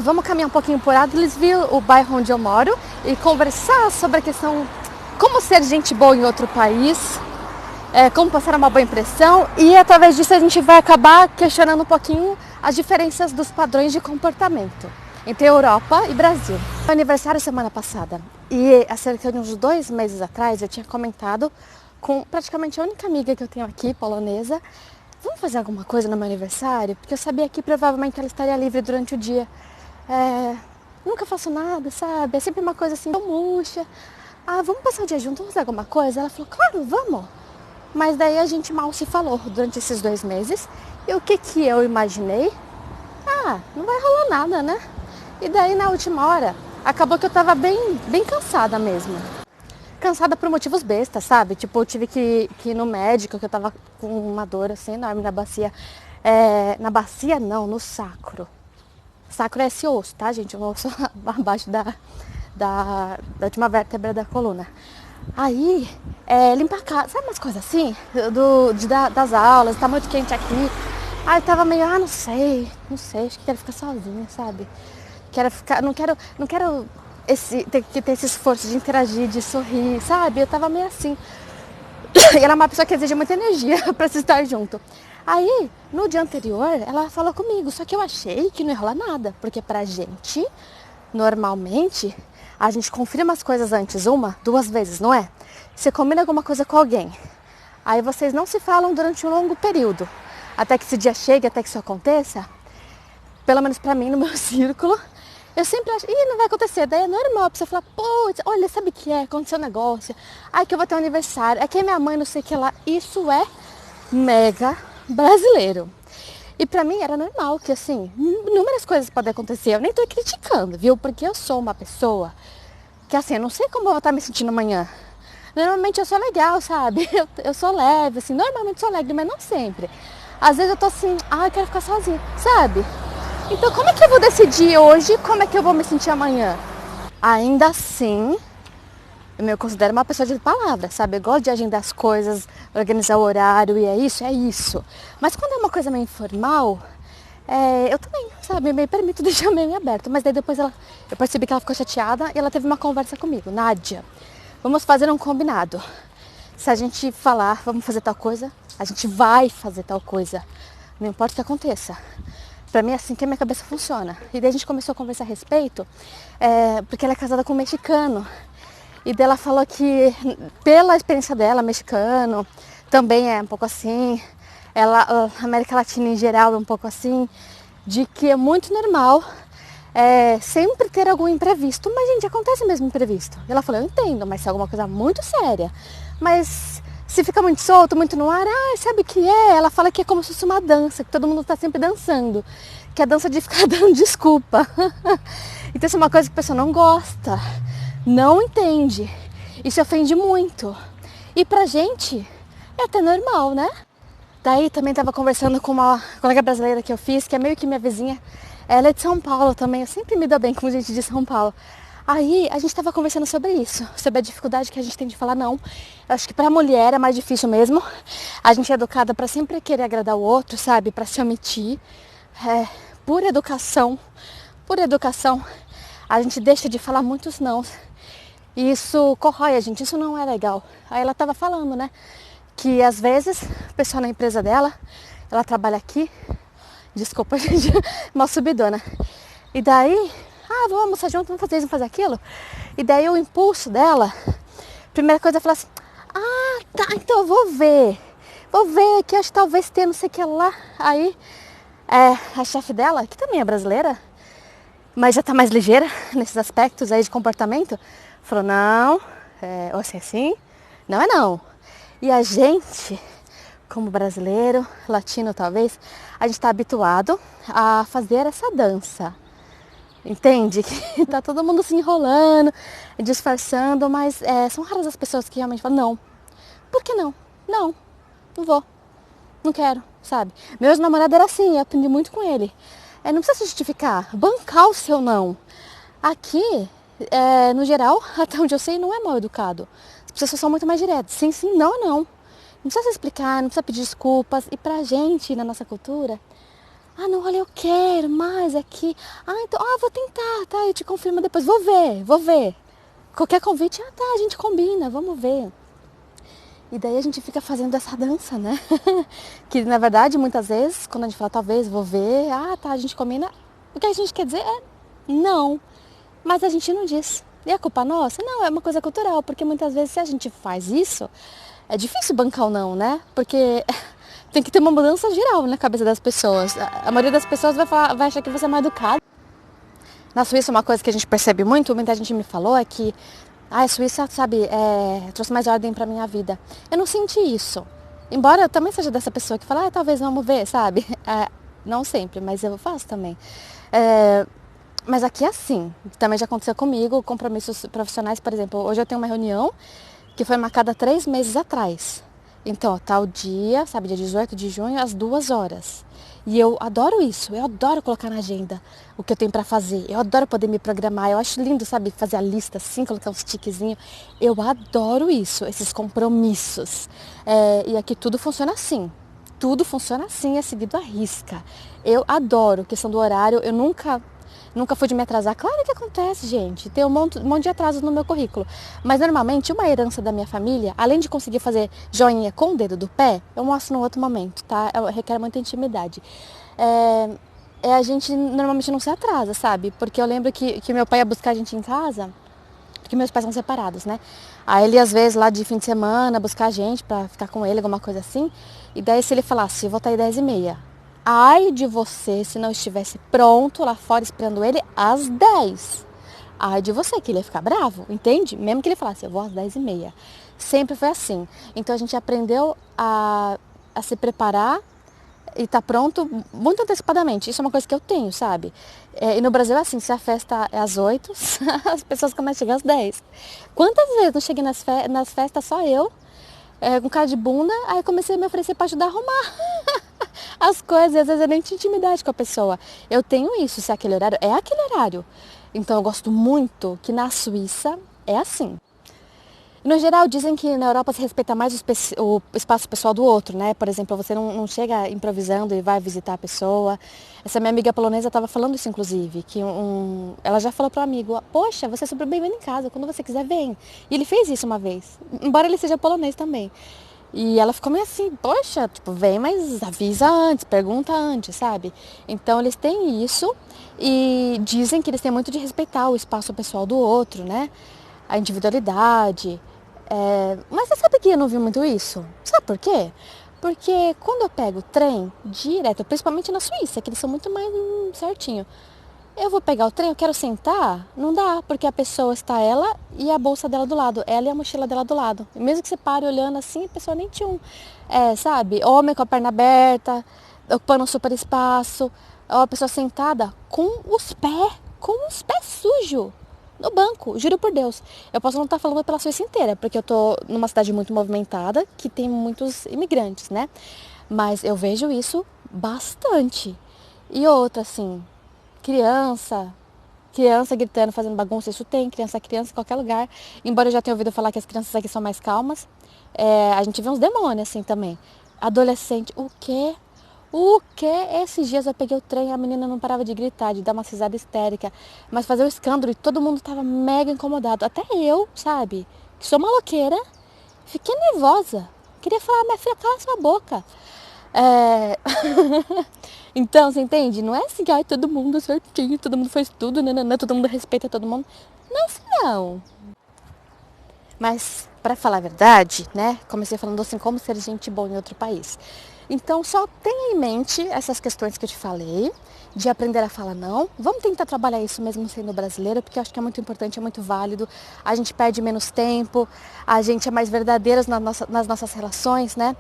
vamos caminhar um pouquinho por Adlersville, o bairro onde eu moro, e conversar sobre a questão como ser gente boa em outro país, como passar uma boa impressão, e através disso a gente vai acabar questionando um pouquinho as diferenças dos padrões de comportamento entre Europa e Brasil. Meu aniversário semana passada, e há cerca de uns 2 meses atrás eu tinha comentado com praticamente a única amiga que eu tenho aqui, polonesa, vamos fazer alguma coisa no meu aniversário? Porque eu sabia que provavelmente ela estaria livre durante o dia. Nunca faço nada, sabe? É sempre uma coisa assim, tão murcha. Vamos passar o dia junto, vamos fazer alguma coisa? Ela falou, claro, vamos. Mas daí a gente mal se falou durante esses 2 meses. E o que eu imaginei? Não vai rolar nada, né? E daí na última hora, acabou que eu tava bem cansada mesmo. Cansada por motivos bestas, sabe? Tipo, eu tive que ir no médico, que eu tava com uma dor assim enorme na bacia. Na bacia não, no sacro. Sacro é esse osso, tá, gente? Um osso abaixo da última vértebra da coluna. Aí, limpar a casa, sabe umas coisas assim? Das aulas, tá muito quente aqui. Aí eu tava meio, não sei, acho que quero ficar sozinha, sabe? Não quero ter que ter esse esforço de interagir, de sorrir, sabe? Eu tava meio assim. E ela é uma pessoa que exige muita energia pra se estar junto. Aí, no dia anterior, ela falou comigo, só que eu achei que não ia rolar nada. Porque pra gente, normalmente, a gente confirma as coisas antes, 1, 2 vezes, não é? Você combina alguma coisa com alguém, aí vocês não se falam durante um longo período. Até que esse dia chegue, até que isso aconteça, pelo menos pra mim, no meu círculo, eu sempre acho, não vai acontecer. Daí é normal pra você falar, olha, sabe o que é? Aconteceu um negócio. Que eu vou ter um aniversário. É que minha mãe não sei o que lá. Isso é mega brasileiro. E pra mim era normal que, assim, inúmeras coisas podem acontecer. Eu nem tô criticando, viu? Porque eu sou uma pessoa que, assim, eu não sei como eu vou estar me sentindo amanhã. Normalmente eu sou legal, sabe? Eu sou leve, assim, normalmente sou alegre, mas não sempre. Às vezes eu tô assim, eu quero ficar sozinha, sabe? Então como é que eu vou decidir hoje como é que eu vou me sentir amanhã? Ainda assim, eu me considero uma pessoa de palavra, sabe? Eu gosto de agendar as coisas, organizar o horário e é isso. Mas quando é uma coisa meio informal, eu também, sabe? Me permito deixar meio aberto. Mas daí depois eu percebi que ela ficou chateada e ela teve uma conversa comigo. Nádia, vamos fazer um combinado. Se a gente falar, vamos fazer tal coisa, a gente vai fazer tal coisa. Não importa o que aconteça. Pra mim é assim que a minha cabeça funciona. E daí a gente começou a conversar a respeito, porque ela é casada com um mexicano. E daí ela falou que, pela experiência dela, mexicano, também é um pouco assim. A América Latina em geral é um pouco assim. De que é muito normal sempre ter algum imprevisto. Mas, gente, acontece mesmo imprevisto. E ela falou, eu entendo, mas se é alguma coisa muito séria. Mas se fica muito solto, muito no ar, sabe o que é? Ela fala que é como se fosse uma dança, que todo mundo está sempre dançando. Que é a dança de ficar dando desculpa. Então isso é uma coisa que a pessoa não gosta, não entende. E se ofende muito. E pra gente é até normal, né? Daí também estava conversando com uma colega brasileira que eu fiz, que é meio que minha vizinha. Ela é de São Paulo também, eu sempre me dou bem com gente de São Paulo. Aí a gente estava conversando sobre isso, sobre a dificuldade que a gente tem de falar não. Eu acho que pra mulher é mais difícil mesmo. A gente é educada para sempre querer agradar o outro, sabe? Para se omitir. Por educação, a gente deixa de falar muitos não. E isso corrói a gente, isso não é legal. Aí ela estava falando, né? Que às vezes o pessoal na empresa dela, ela trabalha aqui. Desculpa, gente, mal subidona. E daí, vamos almoçar junto, vamos fazer isso, vamos fazer aquilo. E daí o impulso dela, primeira coisa é falar assim, tá, então eu vou ver que acho que talvez tenha não sei o que lá. Aí a chefe dela, que também é brasileira, mas já tá mais ligeira nesses aspectos aí de comportamento, falou, não, ou assim, não é não. E a gente, como brasileiro, latino talvez, a gente tá habituado a fazer essa dança. Entende? Que tá todo mundo se enrolando, disfarçando, mas são raras as pessoas que realmente falam, não. Por que não? Não vou. Não quero, sabe? Meu ex-namorado era assim, eu aprendi muito com ele. Não precisa se justificar, bancar o seu não. Aqui, no geral, até onde eu sei, não é mal educado. As pessoas são muito mais diretas. Sim, não, não. Não precisa se explicar, não precisa pedir desculpas. E pra gente, na nossa cultura, Ah, não, olha, eu quero mais aqui. Ah, então, vou tentar, tá? Eu te confirmo depois. Vou ver. Qualquer convite, tá, a gente combina, vamos ver. E daí a gente fica fazendo essa dança, né? Que na verdade, muitas vezes, quando a gente fala talvez, vou ver, tá, a gente combina. O que a gente quer dizer é não. Mas a gente não diz. E a culpa nossa? Não, é uma coisa cultural, porque muitas vezes se a gente faz isso, é difícil bancar o não, né? Porque tem que ter uma mudança geral na cabeça das pessoas. A maioria das pessoas vai achar que você é mal educado. Na Suíça, uma coisa que a gente percebe muito, muita gente me falou, é que a Suíça, sabe, trouxe mais ordem pra minha vida. Eu não senti isso. Embora eu também seja dessa pessoa que fala, talvez vamos ver, sabe? Não sempre, mas eu faço também. Mas aqui é assim. Também já aconteceu comigo, compromissos profissionais, por exemplo. Hoje eu tenho uma reunião que foi marcada 3 meses atrás. Então, tal dia, sabe, dia 18 de junho, às 2 horas. E eu adoro isso, eu adoro colocar na agenda o que eu tenho pra fazer. Eu adoro poder me programar, eu acho lindo, sabe, fazer a lista assim, colocar uns tiquezinhos. Eu adoro isso, esses compromissos. E aqui tudo funciona assim. Tudo funciona assim, é seguido à risca. Eu adoro a questão do horário, eu nunca fui de me atrasar. Claro que acontece, gente. Tem um monte de atrasos no meu currículo. Mas normalmente uma herança da minha família, além de conseguir fazer joinha com o dedo do pé, eu mostro no outro momento, tá? Requer muita intimidade. A gente normalmente não se atrasa, sabe? Porque eu lembro que meu pai ia buscar a gente em casa, porque meus pais são separados, né? Aí ele, às vezes, lá de fim de semana, buscar a gente pra ficar com ele, alguma coisa assim. E daí, se ele falasse, eu vou estar aí 10h30. Ai de você se não estivesse pronto lá fora esperando ele às 10. Ai de você, que ele ia ficar bravo, entende? Mesmo que ele falasse, eu vou às 10h30. Sempre foi assim. Então a gente aprendeu a se preparar e tá pronto muito antecipadamente. Isso é uma coisa que eu tenho, sabe? E no Brasil é assim, se a festa é às 8, as pessoas começam a chegar às 10. Quantas vezes não cheguei nas festas só eu, com cara de bunda, aí comecei a me oferecer para ajudar a arrumar as coisas, às vezes eu nem tinha intimidade com a pessoa. Eu tenho isso, se é aquele horário, é aquele horário. Então eu gosto muito que na Suíça é assim. No geral, dizem que na Europa se respeita mais o espaço pessoal do outro, né? Por exemplo, você não chega improvisando e vai visitar a pessoa. Essa minha amiga polonesa estava falando isso, inclusive, que ela já falou para um amigo, poxa, você é super bem-vindo em casa, quando você quiser, vem. E ele fez isso uma vez, embora ele seja polonês também. E ela ficou meio assim, poxa, tipo, vem, mas avisa antes, pergunta antes, sabe? Então eles têm isso e dizem que eles têm muito de respeitar o espaço pessoal do outro, né? A individualidade. Mas você sabe que eu não vi muito isso? Sabe por quê? Porque quando eu pego o trem direto, principalmente na Suíça, que eles são muito mais certinho. Eu vou pegar o trem, eu quero sentar, não dá, porque a pessoa está ela e a bolsa dela do lado, ela e a mochila dela do lado. E mesmo que você pare olhando assim, a pessoa nem tinha sabe, homem com a perna aberta, ocupando um super espaço, ou a pessoa sentada com os pés sujos no banco, juro por Deus. Eu posso não estar falando pela Suíça inteira, porque eu tô numa cidade muito movimentada, que tem muitos imigrantes, né? Mas eu vejo isso bastante. E outra, assim, criança gritando, fazendo bagunça, isso tem, criança em qualquer lugar. Embora eu já tenha ouvido falar que as crianças aqui são mais calmas, a gente vê uns demônios assim também. Adolescente, o quê? O quê? Esses dias eu peguei o trem e a menina não parava de gritar, de dar uma risada histérica, mas fazer o escândalo e todo mundo tava mega incomodado. Até eu, sabe, que sou maloqueira, fiquei nervosa. Queria falar, minha filha, cala sua boca. Então, você entende? Não é assim que todo mundo é certinho, todo mundo faz tudo, nananã, todo mundo respeita todo mundo. Não é assim, não. Mas, pra falar a verdade, né? Comecei falando assim, como ser gente boa em outro país. Então, só tenha em mente essas questões que eu te falei, de aprender a falar não. Vamos tentar trabalhar isso mesmo sendo brasileira, porque eu acho que é muito importante, é muito válido. A gente perde menos tempo, a gente é mais verdadeiras nas nossas relações, né?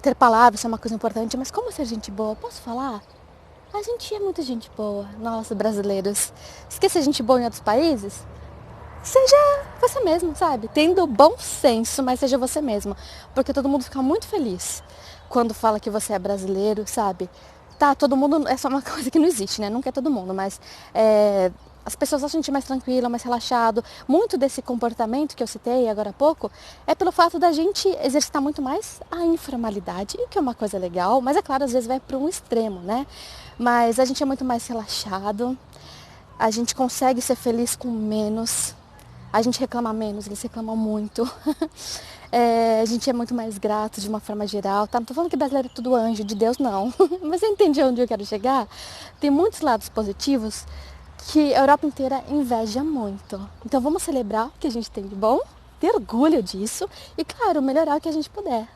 Ter palavras é uma coisa importante, mas como ser gente boa? Posso falar? A gente é muito gente boa, nós brasileiros. Esqueça gente boa em outros países? Seja você mesmo, sabe? Tendo bom senso, mas seja você mesmo. Porque todo mundo fica muito feliz quando fala que você é brasileiro, sabe? Tá, todo mundo, é só uma coisa que não existe, né? Nunca é todo mundo, mas as pessoas a gente mais tranquila, mais relaxado. Muito desse comportamento que eu citei agora há pouco é pelo fato da gente exercitar muito mais a informalidade, que é uma coisa legal, mas é claro, às vezes vai para um extremo, né? Mas a gente é muito mais relaxado, a gente consegue ser feliz com menos, a gente reclama menos, eles reclamam muito. A gente é muito mais grato de uma forma geral, tá? Não tô falando que brasileiro é tudo anjo, de Deus não. Mas você entende onde eu quero chegar? Tem muitos lados positivos que a Europa inteira inveja muito. Então vamos celebrar o que a gente tem de bom, ter orgulho disso e, claro, melhorar o que a gente puder.